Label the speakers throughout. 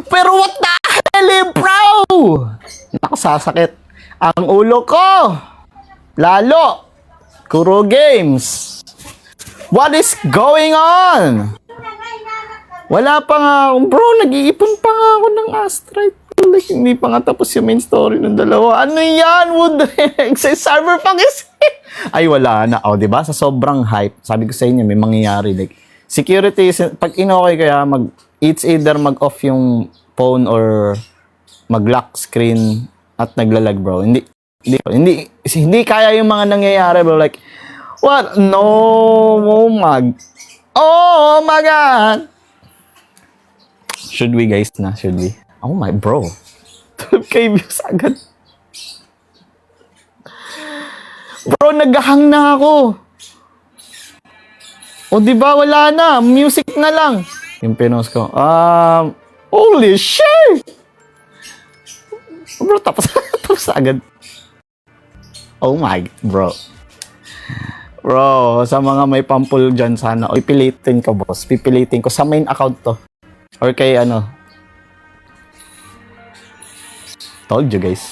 Speaker 1: Pero what the hell, bro? Nakasasakit ang ulo ko. Lalo. Kuro Games. What is going on? Wala pa nga. Bro, nag-iipon pa nga ako ng Astrite. Like, hindi pa nga tapos yung main story ng dalawa. Ano yan? Wood Cyberpunk is... Ay, wala na. O, diba? Sa sobrang hype, sabi ko sa inyo, may mangyayari. Like, security, pag inokay kaya, it's either mag-off yung phone or mag-lock screen at naglalag, bro. Hindi kaya yung mga nangyayari, bro. Like, what? No, oh my God. Should we, guys, na? Should we? Oh my, bro. 12K views agad. Bro, naghahang na ako. O, diba? Wala na. Music na lang. Yung pinost ko. Holy shit! Bro, tapos agad. Oh my, bro. Bro, sa mga may pampul dyan sana, pipilitin ko, boss. Pipilitin ko sa main account to. Or kay ano. Told you, guys.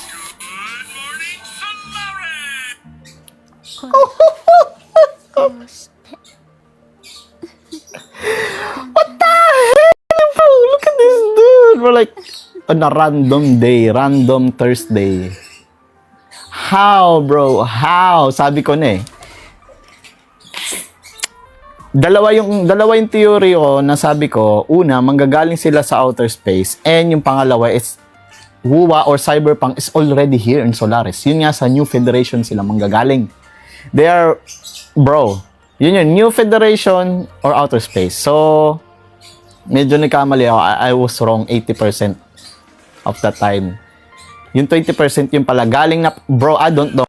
Speaker 1: What the hell, bro? Look at this dude. We're like, on a random day, random Thursday. How, bro? How? Sabi ko na eh. Dalawa yung theory ko na sabi ko, una, manggagaling sila sa outer space, and yung pangalawa is WUWA or Cyberpunk is already here in Solaris. Yun nga sa New Federation sila manggagaling. They are, bro, yun, New Federation or outer space. So, medyo nagkamali ako. I was wrong 80% of the time. Yung 20% yung pala galing na, bro, I don't know.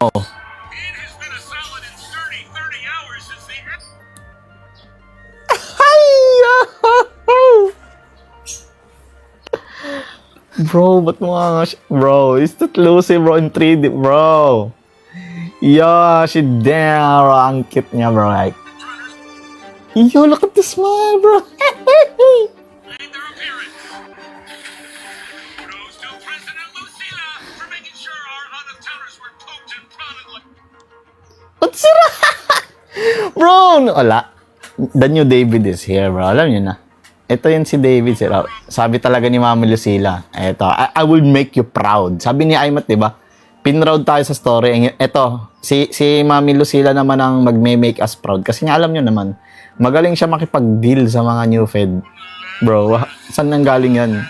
Speaker 1: Bro, ba't mo nga bro, is that Lucy, bro, in 3D, bro? Yeah, she damn, bro, ang cute niya, bro, like. Yo, look at this smile, bro. What's it? Bro, wala. The new David is here, bro. Alam niyo na. Ito yun si David, sir. Sabi talaga ni Mami Lucila, ito, I will make you proud. Sabi ni Aymat, di ba? Pinroud tayo sa story. Ito, si Mami Lucila naman ang mag-make us proud. Kasi nga alam nyo naman, magaling siya makipag-deal sa mga new fed. Bro, saan nang galing yan?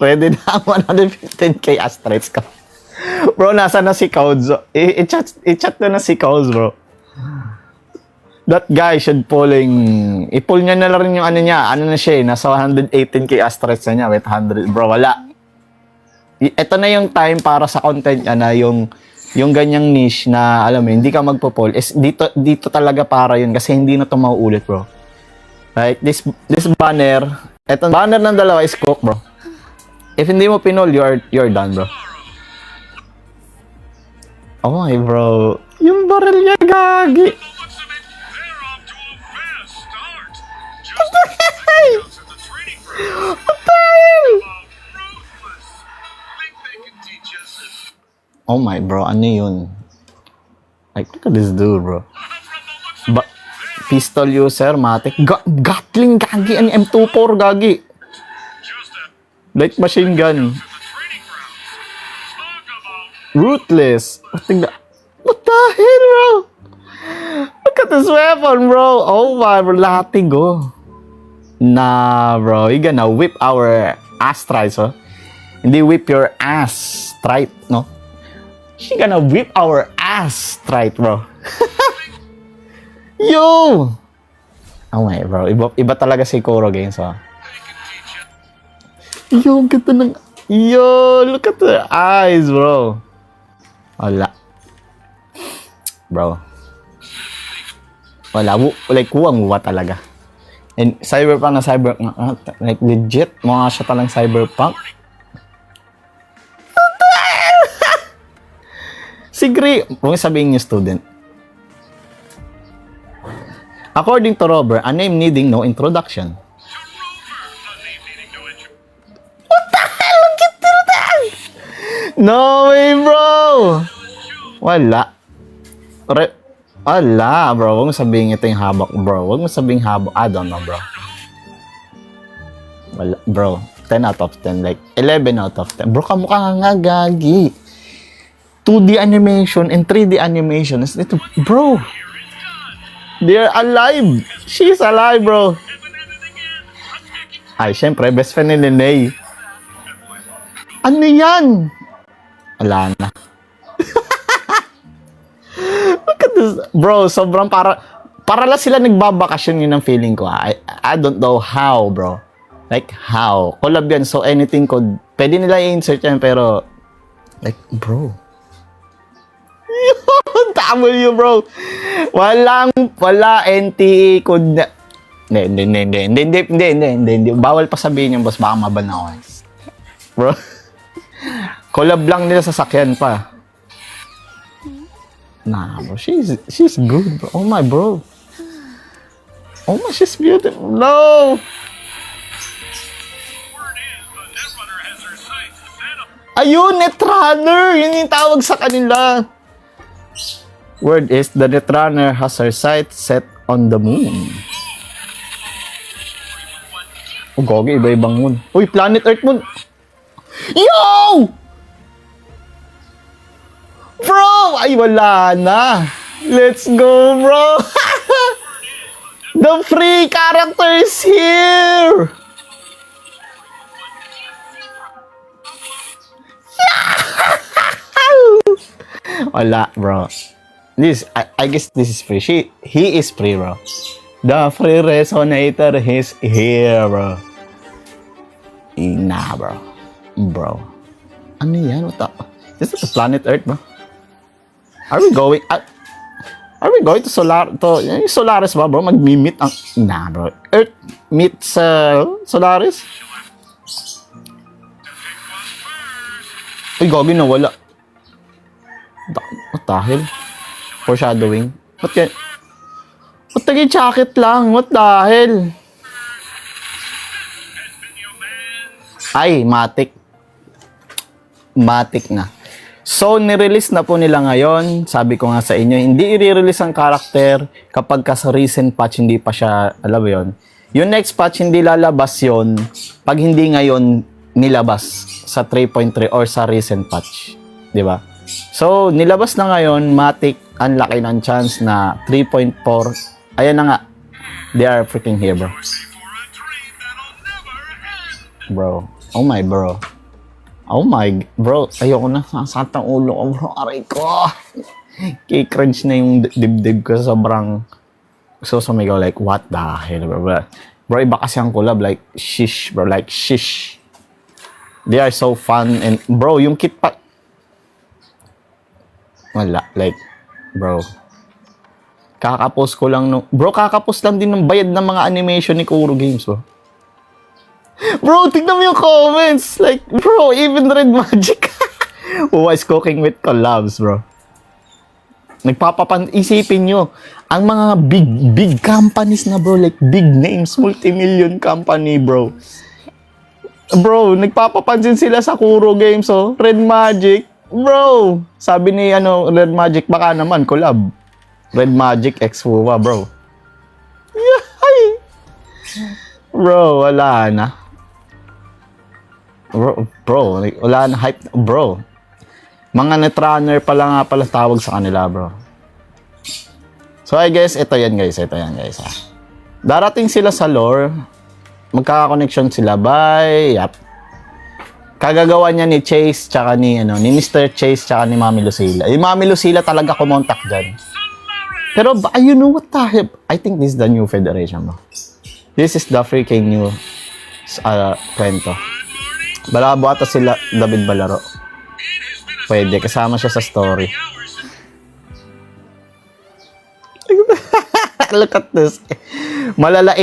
Speaker 1: Pwede na 115k astrites ka. Bro, nasa na si Couds? I-chat na si Couds, bro. That guy should i-pull niya na rin yung ano niya. Ano na siya, nasa 118k astrites na niya with 100. Bro, wala. Ito na yung time para sa content niya na yung ganyang niche na, alam mo, hindi ka magpo-pull. Dito talaga para yun kasi hindi na ito mauulit, bro. Like, this banner, etong banner ng dalawa is cook, bro. If hindi mo pinol, you're done, bro. Oh my, bro. Yung barrel niya, gagi. Oh my, bro, ano yun? Like, look at this dude, bro. Pistol user, matic. Gatling, gagi. Ano, M24, gagi. Light machine gun. Ruthless. What the hell, bro? Look at this weapon, bro. Oh my, bro, latigo. Nah, bro, you gonna whip our ass tries, oh. Hindi whip your ass, right, no? She gonna whip our ass, right, bro. Yo! Oh my, bro, iba talaga si Kuro Games, oh. Yo, ganda ng... Yo, look at the eyes, bro. Wala. Bro. Wala, like, uwang-uwa talaga. And Cyberpunk na Cyberpunk, like legit, mga siya talang Cyberpunk. Si Gray, huwag sabihin niyo student. According to Robert, a name needing no introduction. No way, bro! Wala. Wala, bro. Huwag mo sabihin ito yung habak, bro. Huwag mo sabihin habak. I don't know, bro. Wala, bro. 10 out of 10. Like, 11 out of 10. Bro, kamukha nga gagi. 2D animation and 3D animation. Ito, bro. They're alive. She's alive, bro. Ay, syempre, best friend ni Nene. Ano yan? Wala na. Look at this. Bro, sobrang para lang sila nagbabakasyon, yun ang feeling ko. I don't know how, bro. Like, how? Collab yan, so anything could, pwede nila i-insert yan, pero, like, bro. W, bro. Wala, NTE could, hindi. Bawal pa sabihin yung boss, baka maban ako. Bro. Collab lang nila sa sakyan pa. Nah, bro. She's good, bro. Oh my, bro. Oh my, she's beautiful. No! Ayun, Netrunner! Yun yung tawag sa kanila. Word is, the Netrunner has her sights set on the moon. Oh, gogi, iba-ibang moon. Uy, planet Earth moon. Yo! Bro! Ay, wala na. Let's go, bro! The free character is here! Wala, bro. I guess this is free. He is free, bro. The free resonator is here, bro. Nah, bro. Bro. Ano yan? What the? This is the planet Earth, bro. Are we going to Solaris ba, bro? Mag-meet ang... Nah, bro. Earth meets Solaris? Uy, gogi na wala. What the hell? Foreshadowing? What the jacket lang? What the hell? Ay, Matic na. So, nirelease na po nila ngayon. Sabi ko nga sa inyo, hindi i-release ang character kapag ka sa recent patch hindi pa siya, alam mo yun. Yung next patch hindi lalabas yun pag hindi ngayon nilabas sa 3.3 or sa recent patch. Di ba? So, nilabas na ngayon, Matic, ang laki ng chance na 3.4. Ayan na nga. They are freaking here, bro. Bro. Oh my, bro. Oh my, bro. Ayoko na. Sasatang ulo ko, bro. Aray ko. K-crunch na yung dibdib ko. Sobrang sumigaw. Like, what the hell, bro? Bro, iba kasi ang collab. Like, shish, bro. Like, shish. They are so fun. And, bro, yung kit pa... Wala. Like, bro. Kakapost ko lang no... Bro, kakapost lang din ng bayad ng mga animation ni Kuro Games, bro. Bro, tignan mo yung comments. Like, bro, even Red Magic. Who is cooking with collabs, bro? Isipin nyo, ang mga big companies na, bro, like big names, multi-million company, bro. Bro, nagpapapansin sila sa Kuro Games, oh. Red Magic. Bro, sabi ni, Red Magic, baka naman, collab. Red Magic x Fuwa, bro. Yay! Bro, wala na. Bro, wala na hype, bro. Mga Netrunner pala nga pala tawag sa kanila, bro. So, I guess, ito yan, guys. Ha. Darating sila sa lore. Magkaka-connection sila by, kagagawa niya ni Chase, tsaka ni Mr. Chase, tsaka ni Mami Lucila. Yung Mami Lucila talaga kumontak dyan. Pero, you know what the hell? I think this is the new federation, bro. This is the freaking new kwento. Balabo ata sila David Balaro. Pwede, kasama siya sa story. Look at this. Malala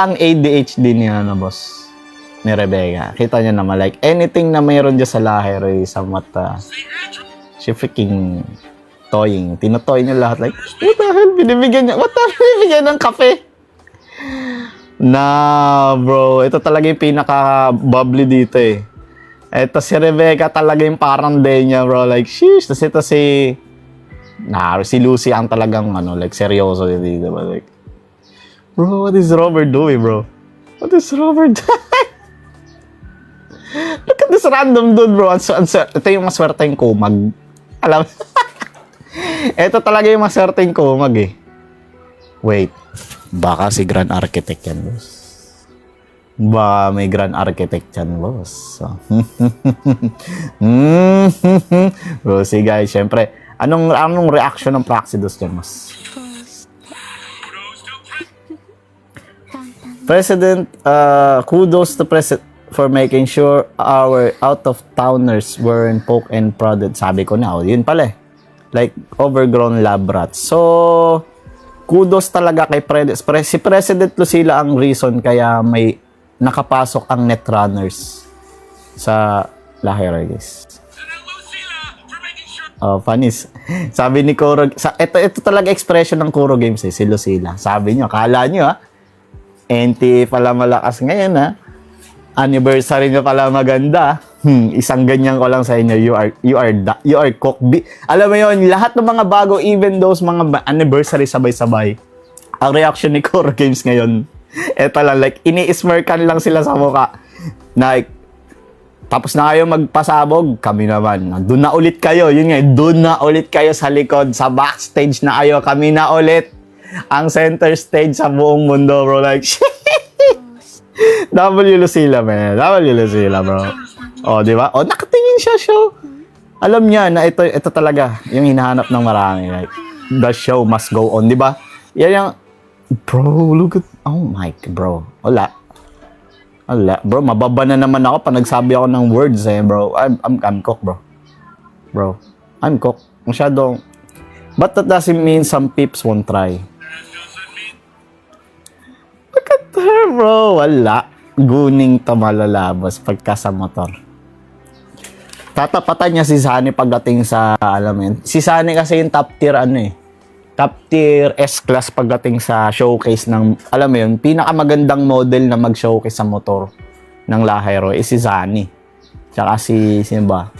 Speaker 1: ang ADHD niya, boss. Ni Rebecca. Kita niyo naman, like, anything na mayroon dyan sa lahir ay somewhat, she freaking toying. Tinotoy niya lahat. Like, what the hell? Binibigyan niya. What the hell? Binibigyan ng kape? Nah, bro. Ito talaga yung pinaka-bubbly dito, eh. Ito si Rebecca talaga yung parang Denya, bro. Like, sheesh. Tapos ito si Lucy ang talagang, like, seryoso dito, diba? Like, bro, what is Robert doing, bro? What is Robert doing? Look at this random dude, bro. Ito yung maswerteng kumag. Alam ito talaga yung maswerteng kumag, eh. Wait. Baka si Grand Architect yan, boss. Baka may Grand Architect yan, boss. So. Bro, see guys, syempre, anong reaction ng Praxidus dyan, boss? President, kudos to President for making sure our out-of-towners weren't poked and prodded. Sabi ko na, yun pala eh. Like, overgrown lab rats. So, kudos talaga kay si President Lucila ang reason kaya may nakapasok ang netrunners sa Lahera, guys. Oh, panis. Sabi ni Kuro, ito talaga expression ng Kuro Games eh, si Lucila. Sabi niyo, kala niyo NT pala malakas ngayon anniversary nyo pala maganda. Isang ganyan ko lang sa inyo. You are cook. Alam mo yon, lahat ng mga bago, even those mga anniversary sabay-sabay. Ang reaction ni Core Games ngayon, eto lang, like, ini-smirkan lang sila sa mukha. Like, tapos na kayo magpasabog, kami naman. Doon na ulit kayo. Yun nga, doon na ulit kayo sa likod. Sa backstage na kayo, kami na ulit. Ang center stage sa buong mundo, bro. Like, W Lucila, man. W Lucila, bro. Oh, di ba? Oh, nakatingin siya, show. Alam niya na ito talaga yung hinahanap ng marami. Like, the show must go on, di ba? Yan yung, bro, look at, oh my, bro. Wala. Bro, mababa na naman ako pag nagsabi ako ng words, bro. I'm cook, bro. Bro, I'm cook. Masyadong, but that doesn't mean some peeps won't try. Bro, wala. Guning to malalabas pagka sa motor. Tatapatan niya si Sunny pagdating sa, alam mo yun. Si Sunny kasi yung top tier, top tier S-class pagdating sa showcase ng, alam mo yun, pinakamagandang model na mag-showcase sa motor ng Lahero is si Sunny. Tsaka sino ba?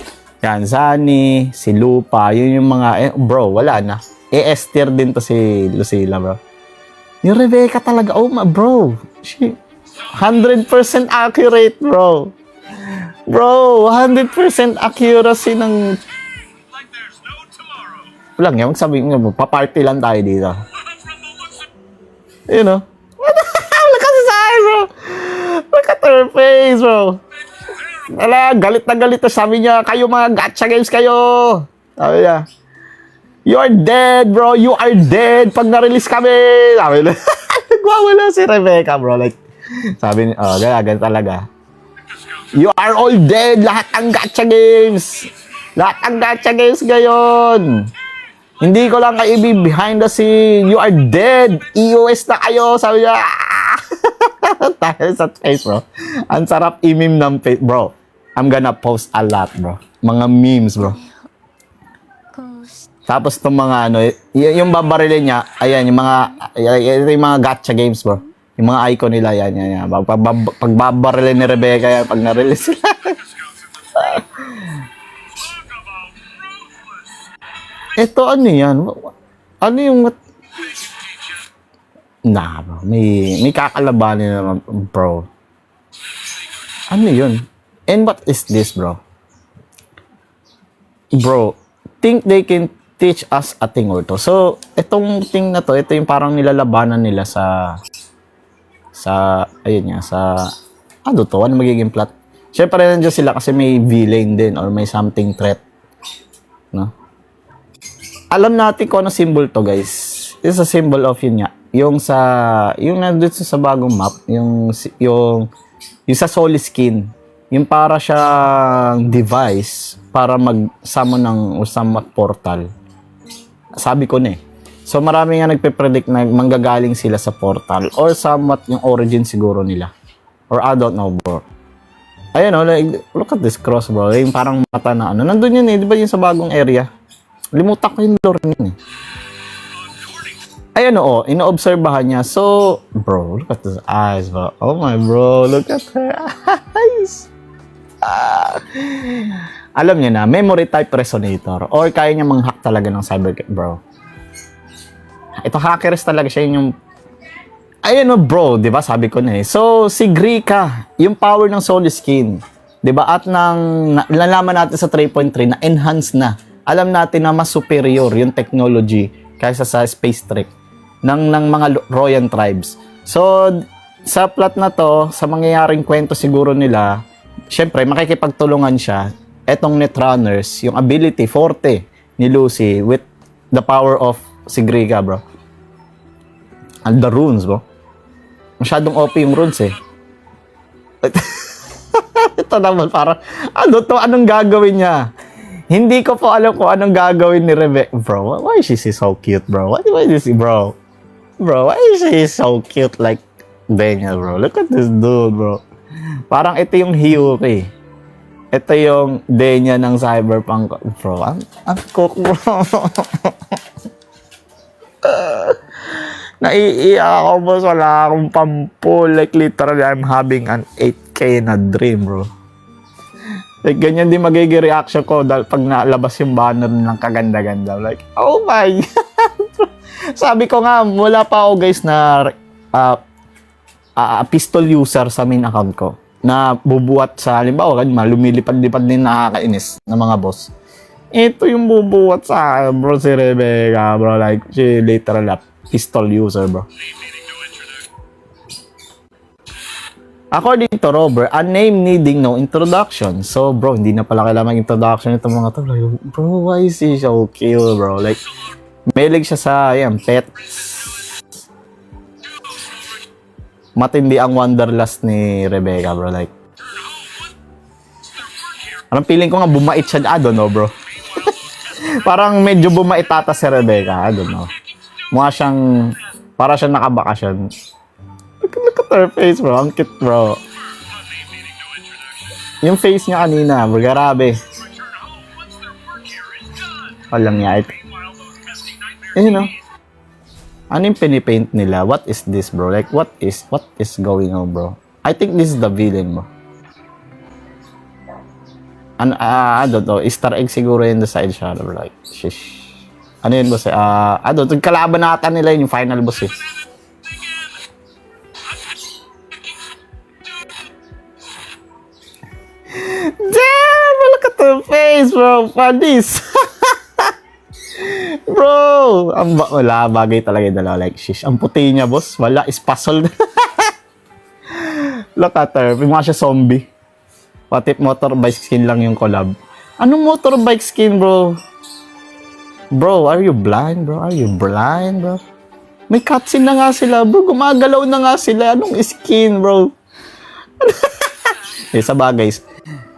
Speaker 1: Yan, Sunny, si Lupa, yun yung mga, bro, wala na. S tier din to si Lucila, bro. Yung Rebecca talaga, oh my, bro. 100% accurate, bro. Bro, 100% accuracy ng... Walang yan, magsabi nga, paparty lang tayo dito. You know? Look at his eyes, bro. Look at her face, bro. Wala, galit na galit. Sabi niya, kayo mga gacha games kayo. Sabi niya, you are dead, bro. You are dead. Pag na-release kami. Sabi niya, nagwawala si Rebecca, bro. Like, sabi niya, ganyan talaga. You are all dead. Lahat ang gacha games. Lahat ang gacha games ngayon. Hindi ko lang kayo behind the scene. You are dead. EOS na kayo. Sabi niya, tayo sa face, bro. Ang sarap i-meme ng face, bro. I'm gonna post a lot, bro. Mga memes, bro. Tapos itong mga yung babarilin niya, ayan, yung mga gacha games, bro. Yung mga icon nila, yan. Pag babarilin ni Rebecca, yan, pag na-release sila. Ito, ano yan? Ano yung... Nah, bro. May kakalabanin naman, bro. Ano yun? And what is this, bro? Bro, think they can teach us a thing or two. So, itong thing na to, ito yung parang nilalabanan nila ayun nga, ano magiging plot? Siyempre, nandiyan sila kasi may villain din or may something threat. No? Alam natin kung ano symbol to, guys. It's a symbol of yun nga. Yung nandun sa bagong map, yung sa Soul Skin, yung para siyang device para mag-summon ng or somewhat portal. Sabi ko na eh. So marami nga nagpe-predict na manggagaling sila sa portal or somewhat yung origin siguro nila. Or I don't know, bro. Ayun like, look at this cross, bro. Yung parang mata na nandun yun eh. Di ba yun sa bagong area? Limutak ko yung lore yun eh. Ayun ino-obserbahan niya. So, bro, look at his eyes, bro. Oh my, bro. Look at her eyes. Alam niyo na, memory type resonator or kaya niya mang-hack talaga ng cyber bro. Ito hackers talaga siya yung ayun no bro, 'di ba? Sabi ko na eh. So si Grika, yung power ng Soul Skin, 'di ba? At nalaman natin sa 3.3 na enhance na. Alam natin na mas superior yung technology kaysa sa Space Trek ng mga Royan tribes. So sa plot na to, sa mangyayaring kwento siguro nila, syempre makikipagtulungan siya etong Netrunners, yung ability forte ni Lucy with the power of si Grika, bro. And the runes, bro. Masyadong OP yung runes, eh. Ito naman, parang, ano to? Anong gagawin niya? Hindi ko po alam kung anong gagawin ni Rebecca. Bro, why is she so cute, bro? Why is she, bro? Bro, why is she so cute like Daniel, bro? Look at this dude, bro. Parang ito yung Hyuki. Ito yung Denya ng Cyberpunk. Bro, ang cook, bro. Naiiyak ako, boss. Wala akong pampul. Like, literally, I'm having an 8K na dream, bro. Like, ganyan din magiging reaction ko dahil pag nalabas yung banner ng kaganda-ganda. Like, oh my God. Sabi ko nga, wala pa ako, guys, na pistol user sa main account ko. Na bubuhat sa, halimbawa, lumilipad-lipad din nakakainis ng mga boss. Ito yung bubuhat sa akin, bro, si Rebecca, bro. Like, she literal pistol user, bro. According to Robert, a name needing no introduction. So, bro, hindi na pala kailangan introduction itong mga to. Like, bro, why is he so cute, bro? Like, mahilig siya sa, ayan, pets. Matindi ang wanderlust ni Rebecca, bro. Like, parang feeling ko nga bumait siya. I don't know, bro. Parang medyo bumait ata si Rebecca. I don't know. Mukha siyang, para siyang nakabakasyon. Look at her face, bro. Ang cute, bro. Yung face niya kanina, bro. Grabe. Walang niya. Eh, no? Ano yung pinipaint nila? What is this, bro? Like, what is going on, bro? I think this is the villain, bro. I don't know. Easter egg siguro yun the side shadow, bro. Like, shish. Ano yun, boss? I don't know. Kalaban na ata nila yung final boss, eh. Damn! Look at the face, bro. Panis. Bro! Wala, bagay talaga yung dalawa. Like, shish. Ang puti niya, boss. Wala, is puzzle. Look at her. Mga siya zombie. What if motorbike skin lang yung collab? Anong motorbike skin, bro? Bro, are you blind, bro? Are you blind, bro? May cutscene na nga sila, bro. Gumagalaw na nga sila. Anong skin, bro? Eh, sa bagay.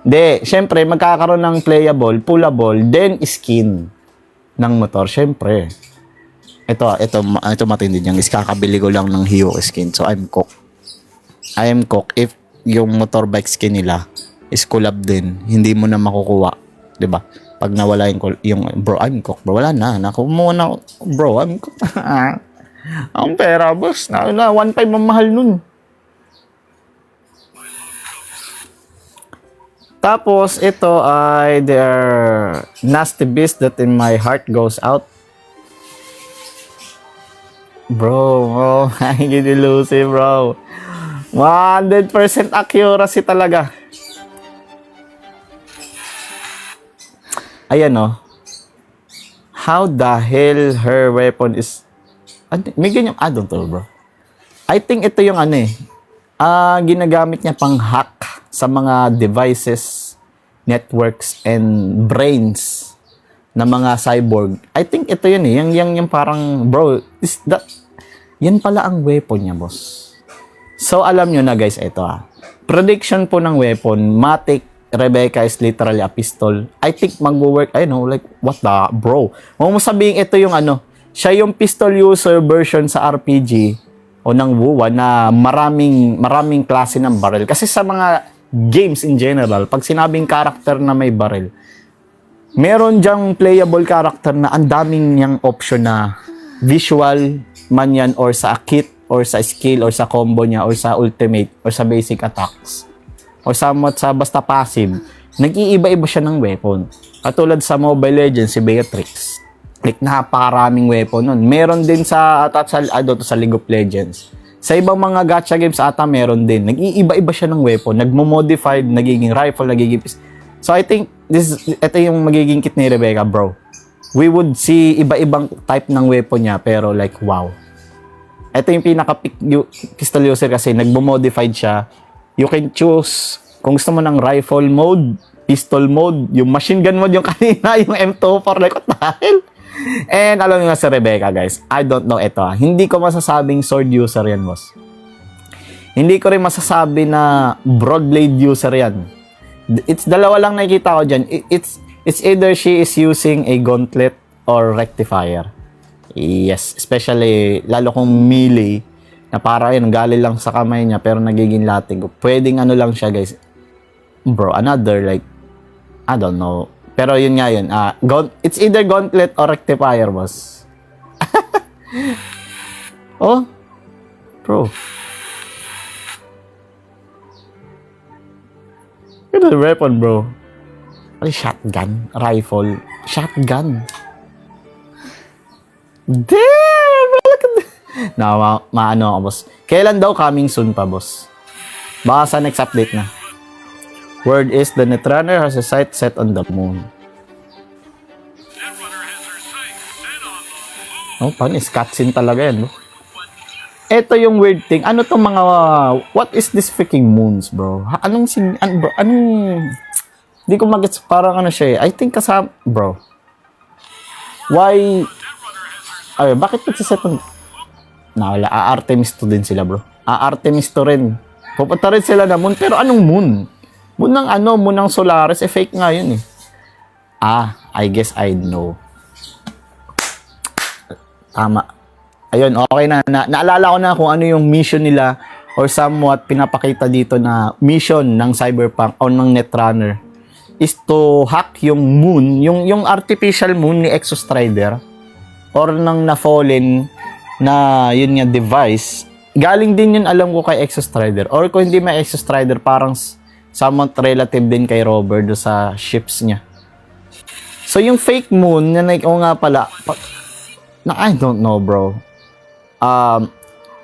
Speaker 1: De, syempre, magkakaroon ng playable, pullable, then skin ng motor. Syempre. Ito matindi niyang. Kakabili ko lang ng Hio skin. So, I'm cook. I am cook if yung motorbike skin nila is collab din. Hindi mo na makukuha. Diba? Pag nawala yung bro, I'm cook, bro. Wala na. Nakuha na, bro, I'm cook. Ang pera, boss. 1.5 ang mahal nun. Tapos, ito ay their nasty beast that in my heart goes out. Bro, oh, hindi ni Lucy, bro. 100% accuracy talaga. Ayan, oh. How the hell her weapon is... May ganyan... I don't know, bro. I think ito yung ano eh. Ginagamit niya pang hack sa mga devices, networks, and brains na mga cyborg. I think ito yun eh. Yung parang, bro, yan pala ang weapon niya, boss. So, alam nyo na guys, ito prediction po ng weapon, Matic Rebecca is literally a pistol. I think mag-work, I know, like, what the, bro? Huwag mo sabihin ito yung ano, siya yung pistol user version sa RPG o ng WoW na maraming klase ng barrel. Kasi sa mga games in general, pag sinabing character na may barrel, meron dyang playable character na ang daming niyang option na visual man yan or sa kit or sa skill or sa combo niya or sa ultimate or sa basic attacks. o somewhat sa basta passive, nag-iiba-iba siya ng weapon. Katulad sa Mobile Legends, si Beatrix. Like, napakaraming weapon nun. Meron din sa League of Legends. Sa ibang mga gacha games ata meron din. Nag-iiba-iba siya ng weapon. Nagmo-modified, nagiging rifle, nagiging pistol. So I think ito yung magiging kit ni Rebecca, bro. We would see iba-ibang type ng weapon niya, pero like, wow. Ito yung pinaka-pistol user kasi nagmo-modified siya. You can choose kung gusto mo ng rifle mode, pistol mode, yung machine gun mode yung kanina, yung M24, like what the hell? And alam niyo nga si Rebecca, guys, I don't know ito. Hindi ko masasabing sword user yan, boss. Hindi ko rin masasabi na broadblade user yan. It's dalawa lang nakikita ko dyan. It's either she is using a gauntlet or rectifier. Yes, especially lalo kung melee na para yun, galing lang sa kamay niya pero nagiging latig. Pwedeng ano lang siya, guys. Bro, another like, I don't know. Pero yun nga yun. It's either gauntlet or rectifier, boss. Oh, bro. Look at the weapon, bro. Ano, shotgun? Rifle? Shotgun? Damn! Look at that. Maano ako, boss. Kailan daw coming soon pa, boss? Baka sa next update na. Word is the Netrunner has a sight set on the moon. Oh, paano? Cutscene talaga yan, bro. Ito yung weird thing. Ano tong mga... What is this freaking moons, bro? Bro? Hindi ko mag-gets. Parang ano siya eh. I think kasama... Bro. Why... Ay, bakit nagsiset on... Wala. Artemis to din sila, bro. Artemis to rin. Pupunta rin sila na moon. Pero anong moon? Moon ng ano? Moon ng Solaris. Eh, fake nga yun eh. I guess I know. Tama. Ayun, okay na. Naalala ko na kung ano yung mission nila or somewhat pinapakita dito na mission ng Cyberpunk o ng Netrunner is to hack yung moon, yung artificial moon ni Exostrider or ng na-fallen na yun nga device. Galing din yun alam ko kay Exostrider or kung hindi may Exostrider parang somewhat relative din kay Robert do sa ships niya. So yung fake moon na nga pala I don't know, bro.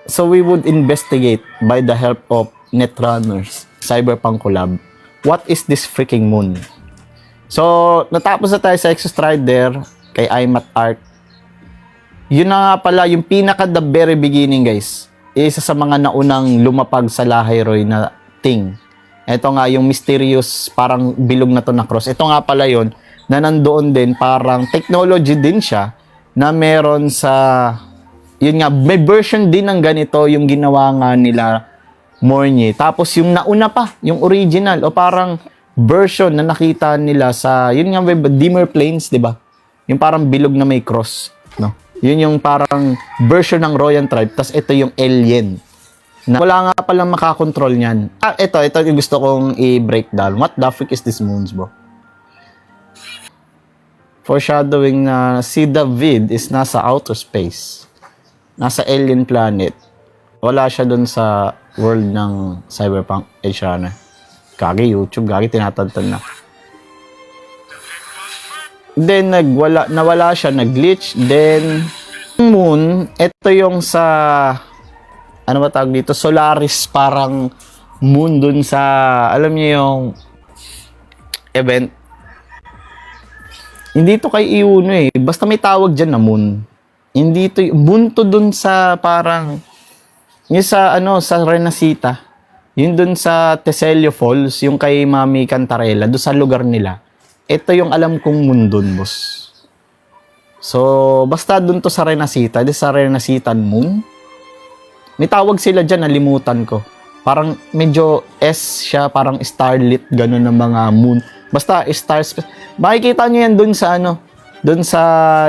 Speaker 1: So we would investigate by the help of Netrunners Cyberpunk collab. What is this freaking moon? So, natapos na tayo sa Exostrider kay Imat Art. Yun na nga pala, yung pinaka the very beginning, guys. Isa sa mga naunang lumapag sa Lahiroy na thing. Ito nga, yung mysterious, parang bilog na to na cross. Ito nga pala yun, na nandoon din, parang technology din siya, na meron sa... Yun nga, may version din ng ganito yung ginawa nga nila Mornye. Tapos yung nauna pa, yung original o parang version na nakita nila sa, yun nga, Dimmer Plains, di ba? Yung parang bilog na may cross, no? Yun yung parang version ng Royan Tribe. Tapos ito yung alien. Na wala nga palang makakontrol niyan. Ito yung gusto kong i-breakdown. What the frick is this moons, bro? Foreshadowing na si David is nasa outer space. Nasa alien planet. Wala siya dun sa world ng Cyberpunk Edge Runner. Gagi, YouTube. Gagi, tinatantan na. Then, nawala siya, nag-glitch. Then, moon, ito yung sa, ano ba tawag dito? Solaris, parang moon dun sa, alam niyo yung event. Hindi to kay Iuno eh. Basta may tawag dyan na moon. Hindi to, bunto dun sa parang, yung sa, sa Renacita. Yun dun sa Teselio Falls, yung kay Mami Cantarella, dun sa lugar nila. Ito yung alam kong moon dun, boss. So, basta dun to sa Renacita, dun sa Renacitan moon. May tawag sila dyan, nalimutan ko. Parang medyo S siya, parang starlit, ganun ng mga moon. Basta stars. Makikita nyo yan dun sa dun sa,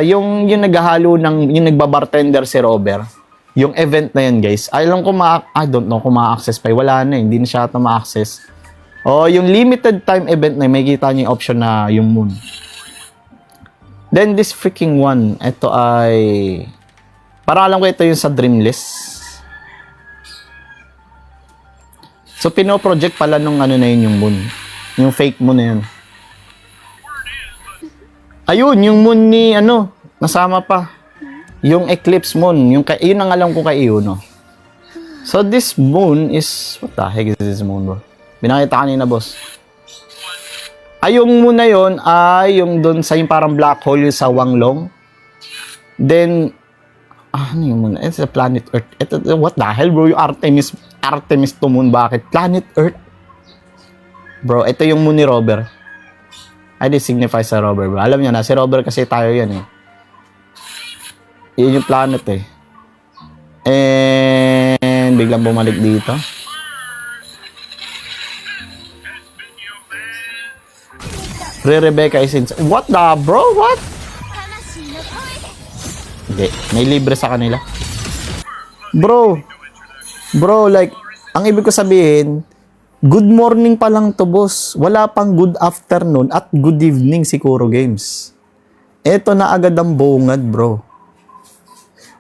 Speaker 1: yung naghahalo ng, yung nagbabartender si Robert. Yung event na yan, guys. Alam ko I don't know kung ma-access pa. Wala na eh. Hindi na siya ito ma-access. O, yung limited time event na may kita niyo yung option na yung moon. Then, this freaking one. Ito ay... Parang alam ko ito yung sa Dreamless. So, pinoproject pala nung ano na yun yung moon. Yung fake moon na yun. Ayun, yung moon ni, ano, nasama pa. Yung eclipse moon. Yun ang alam ko kay Yuno. So, this moon is, what the heck is this moon, bro? Binakita kanina, boss. Ay, yung moon na yun, ay yung doon sa yung parang black hole yung sa Wanglong. Then, ano yung moon? It's a planet Earth. Ito, what the hell, bro? Yung Artemis to moon. Bakit? Planet Earth. Bro, ito yung moon ni Robert. Ay, di signify sa Robert, bro. Alam niyo na, si Robert kasi tayo yan, eh. Yun yung planet, eh. And, biglang bumalik dito. Rebecca is in... What the, bro? What? Hindi. May libre sa kanila. Bro, like, ang ibig ko sabihin, good morning pa lang to, boss. Wala pang good afternoon at good evening si Kuro Games. Eto na agad ang bungad, bro.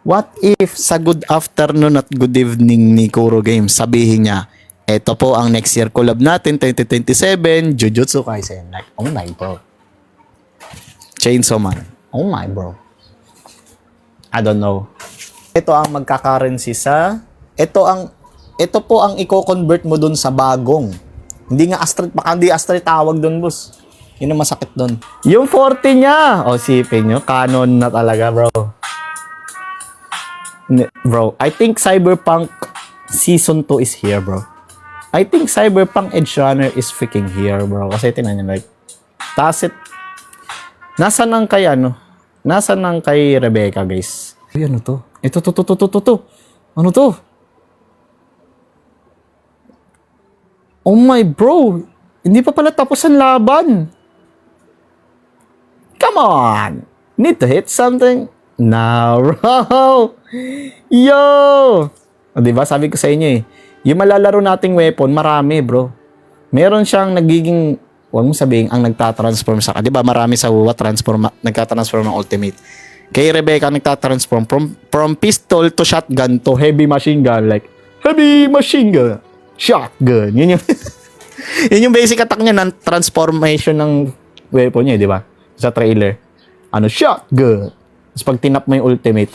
Speaker 1: What if sa good afternoon at good evening ni Kuro Games, sabihin niya, eto po ang next year collab natin, 2027, Jujutsu Kaisen. Like, oh my, bro. Chainsaw Man. Oh my, bro. I don't know. Ito ang magka-currency sa... Ito po ang i-convert mo dun sa bagong. Hindi nga Astrid, baka hindi Astrid tawag dun, boss. Yun ang masakit dun. Yung 40 niya! O, sipin nyo, canon na talaga, bro. Bro, I think Cyberpunk Season 2 is here, bro. I think Cyberpunk Edge Runner is freaking here, bro. Kasi tinan nyo, like, tacit. Nasaan ang kay, ano? Nasaan ang kay Rebecca, guys? Ay, ano to? Ito. Ano to? Oh my, bro. Hindi pa pala tapos ang laban. Come on. Need to hit something? Now, bro. Yo! O, diba? Sabi ko sa inyo, eh. Yung malalaro nating weapon, marami, bro. Meron siyang nagiging, huwag mo sabihin, ang nagtatransform sa, di ba? Marami sa WoW nagtatransform ng ultimate. Kay Rebecca, nagtatransform from pistol to shotgun to heavy machine gun. Like, heavy machine gun. Shotgun. Yun yung, yun yung basic attack niya ng transformation ng weapon niya, di ba? Sa trailer. Ano, shotgun. Tapos pag tinap mo yung ultimate,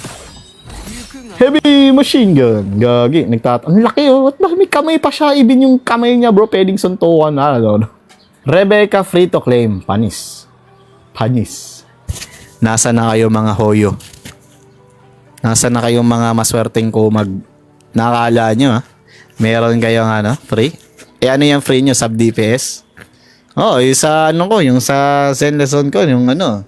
Speaker 1: heavy machine gun. Gagi. Ang laki, oh. What ba? May kamay pa siya. Even yung kamay niya, bro, pwedeng suntukan na. Ano. Rebecca free to claim. Panis. Nasa na kayo mga hoyo? Nasa na kayong mga maswerteng kumag? Nakakala nyo, ha? Meron kayong, ano, free? Ano yung free nyo? Sub DPS? Oh, yung sa, ano ko, yung sa Zen lesson ko, yung ano,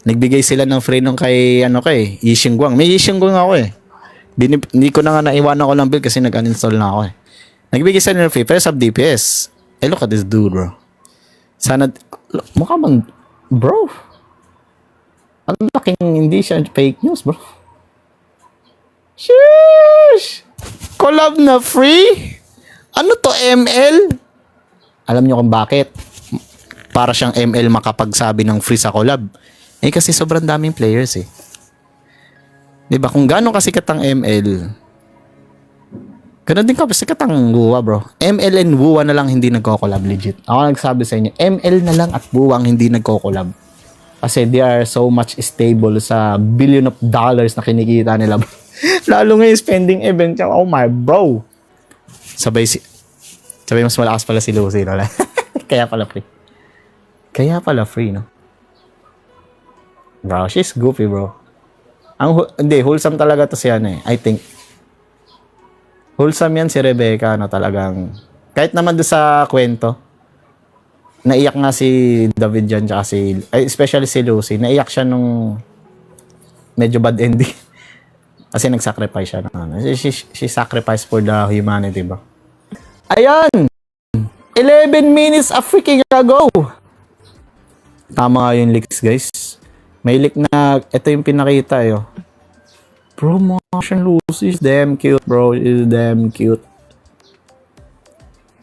Speaker 1: nagbigay sila ng free nung kay, ano kay, Yixingguang. May Yixingguang ako, eh. Hindi ko na nga naiwanan ko lang build kasi nag-uninstall na ako, eh. Nagbigay sila ng free, pero sub DPS. Look at this dude, bro. Sana, mukha bang, bro. Ang laking hindi siya fake news, bro. Sheesh! Collab na free? Ano to, ML? Alam nyo kung bakit? Para siyang ML makapagsabi ng free sa collab. Eh kasi sobrang daming players, eh. Diba? Kung gano'ng kasikat ang ML, gano'n din kasikat ang WoW, bro. ML and WoW na lang hindi nagko-collab, legit. Ako nagsabi sa inyo, ML na lang at WoW ang hindi nagko-collab. Kasi they are so much stable sa billion of dollars na kinikita nila. Lalo ngayon spending event. Oh my bro. Sabay mas malakas pala si Lucy. No? Kaya pala free, no? Bro, she's goofy, bro. Hindi, wholesome talaga to si ano, eh. I think. Wholesome yan si Rebecca, no? Talagang, kahit naman doon sa kwento, naiyak nga si David dyan, tsaka especially si Lucy, naiyak siya nung medyo bad ending. Kasi nag-sacrifice siya. She sacrificed for the humanity, bro. Ayan! 11 minutes a freaking ago! Tama nga yung leaks, guys. May leak na, ito yung pinakita, eh. Bro, Martian Lucy is damn cute, bro. Is damn cute.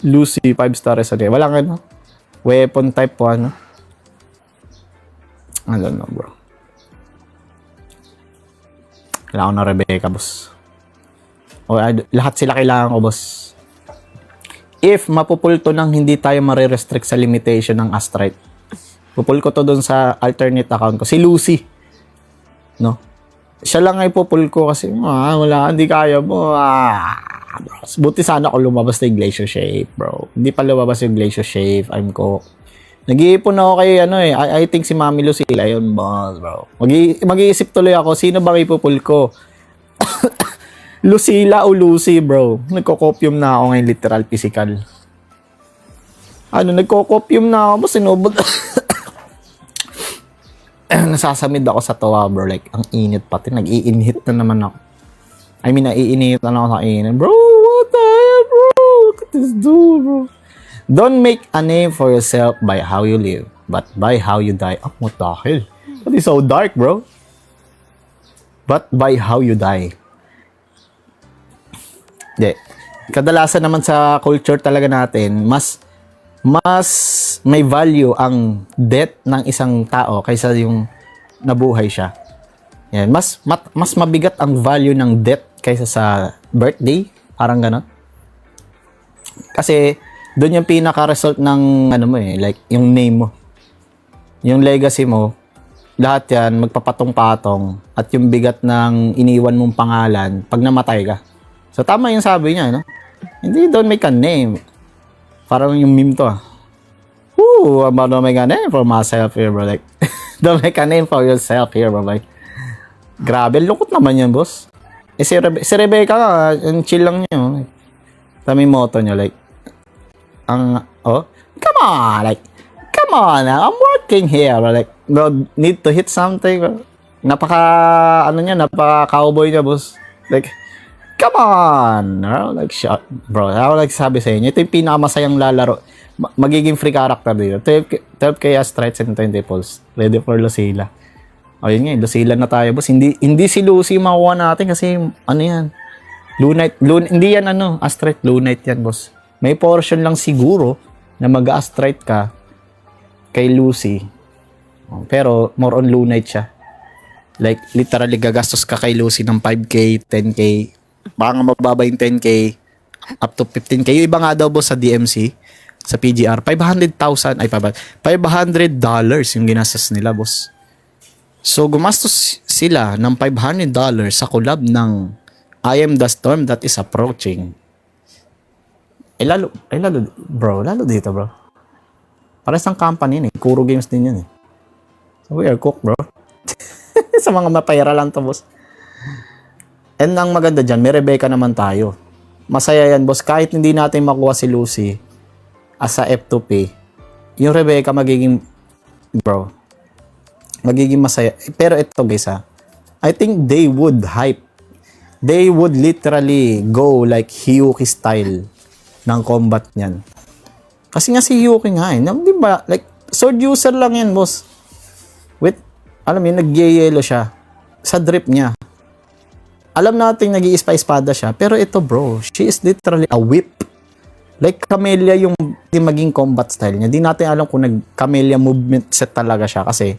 Speaker 1: Lucy, 5-star is okay. Wala ka, no? Weapon type po, ano? I don't know, bro. Kailangan ko na Rebecca, boss. O, lahat sila kailangan ko, boss. if mapupul to nang hindi tayo marirestrict sa limitation ng Astrite. Pupul ko to dun sa alternate account ko. Si Lucy. No? Siya lang ay pupul ko kasi, wala, hindi kaya mo. Buti sana ako lumabas na yung Glacier Shape, bro. Hindi pa lumabas yung Glacier Shape. I'm cooked. Nag-iipon ako kay, I think si Mami Lucila yun, boss, bro. Mag-iisip tuloy ako, sino bang ipupul ko? Lucila o Lucy, bro. Nagko-copium na ako ngayon, literal, physical. Nagko-copium na ako, sinubod. Nasasamid ako sa tawa, bro. Like, ang init pati. Nag-i-inhit na naman ako. I mean, nai-inhit na ako sa init. Bro, what the hell, bro? Look at this dude, bro. Don't make a name for yourself by how you live, but by how you die. Oh, what the hell? That is so dark, bro. But by how you die. Hindi. Kadalasan naman sa culture talaga natin, mas may value ang death ng isang tao kaysa yung nabuhay siya. Yan. Mas mabigat ang value ng death kaysa sa birthday. Parang gano'n. Kasi, doon yung pinaka-result ng, like, yung name mo. Yung legacy mo, lahat yan, magpapatong-patong. At yung bigat ng iniwan mong pangalan, pag namatay ka. So, tama yung sabi niya, no? Hindi, don't make a name. Parang yung meme to, I'm about to make a name for myself here, bro. Like, don't make a name for yourself here, bro. Like, grabe, lungkot naman yan, boss. Si Rebecca nga, yung chill lang niya, like, tama yung motto niya, like, come on, I'm working here, bro. Like, no need to hit something, bro. Napaka-cowboy niya, boss. Like, come on, bro. Like, shot, bro. Ako like sabi sa inyo, ito yung pinakamasayang lalaro. Magiging free character dito. 12k Astrites and 20 pulls. Ready for Lucila. Yun nga, Lucila na tayo, boss. Hindi si Lucy makuha natin kasi, yan? Lunite, hindi yan, Astrite, Lunite yan, boss. May portion lang siguro na mag-Astrite ka kay Lucy. Pero, more on Lunite siya. Like, literally, gagastos ka kay Lucy ng 5k, 10k, baka nga mababa yung 10k, up to 15k. Yung iba nga daw, boss, sa DMC, sa PGR, $500 yung ginastos nila, boss. So, gumastos sila ng $500 sa collab ng I Am The Storm That Is Approaching. Lalo dito, bro. Para isang company, Kuro Games din yun, So, we are cooked, bro. Sa mga mapayara lang to, boss. And ang maganda dyan, may Rebecca naman tayo. Masaya yan, boss. Kahit hindi natin makuha si Lucy as a F2P, yung Rebecca magiging masaya. Pero ito, guys, I think they would literally go like Hyuki style ng combat niyan. Kasi nga si Hyuki nga, di ba? Like, sword user lang yan, boss. Alam mo yun, nag-yellow siya sa drip niya. Alam natin nag-i-espada siya, pero ito, bro, she is literally a whip. Like, Camellia yung maging combat style niya. Di natin alam kung nag-Camellia movement set talaga siya kasi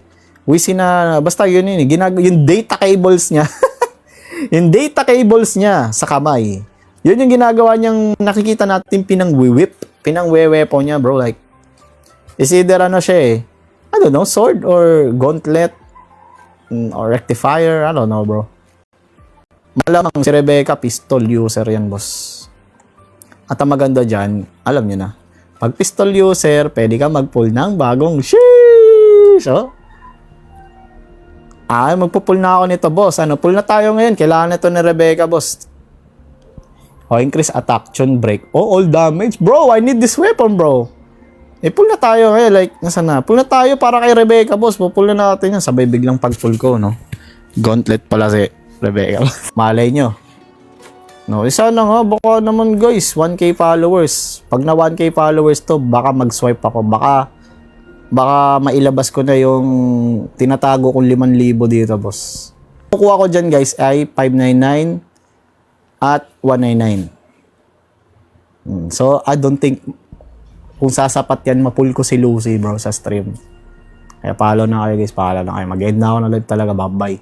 Speaker 1: basta yun yung data cables niya. Yung data cables niya sa kamay. Yun yung ginagawa niyang nakikita natin pinang-wewepo niya, bro. Like, is either siya I don't know, sword or gauntlet or rectifier. I don't know, bro. Malamang si Rebecca, pistol user yan, boss. At ang maganda dyan, alam nyo na. Pag pistol user, pwede ka mag-pull ng bagong sheesh. Magpo-pull na ako nito, boss. Pull na tayo ngayon. Kailangan ito ni Rebecca, boss. Increase attack, tune break. All damage. Bro, I need this weapon, bro. Pull na tayo ngayon. Like, nasaan na? Pull na tayo para kay Rebecca, boss. Pull na natin yan. Sabay biglang pag-pull ko, no? Gauntlet pala si Rebecca. Malay nyo. Isa na nga. Baka naman, guys. 1k followers. Pag na 1k followers to, baka mag-swipe ako. Baka mailabas ko na yung tinatago kong 5,000 dito, boss. Kukuha ko dyan, guys, ay 599 at 199. So, I don't think kung sasapat yan, mapull ko si Lucy, bro, sa stream. Kaya follow na kayo, guys. Follow na kayo. Mag-end na ako na live talaga. Bye-bye.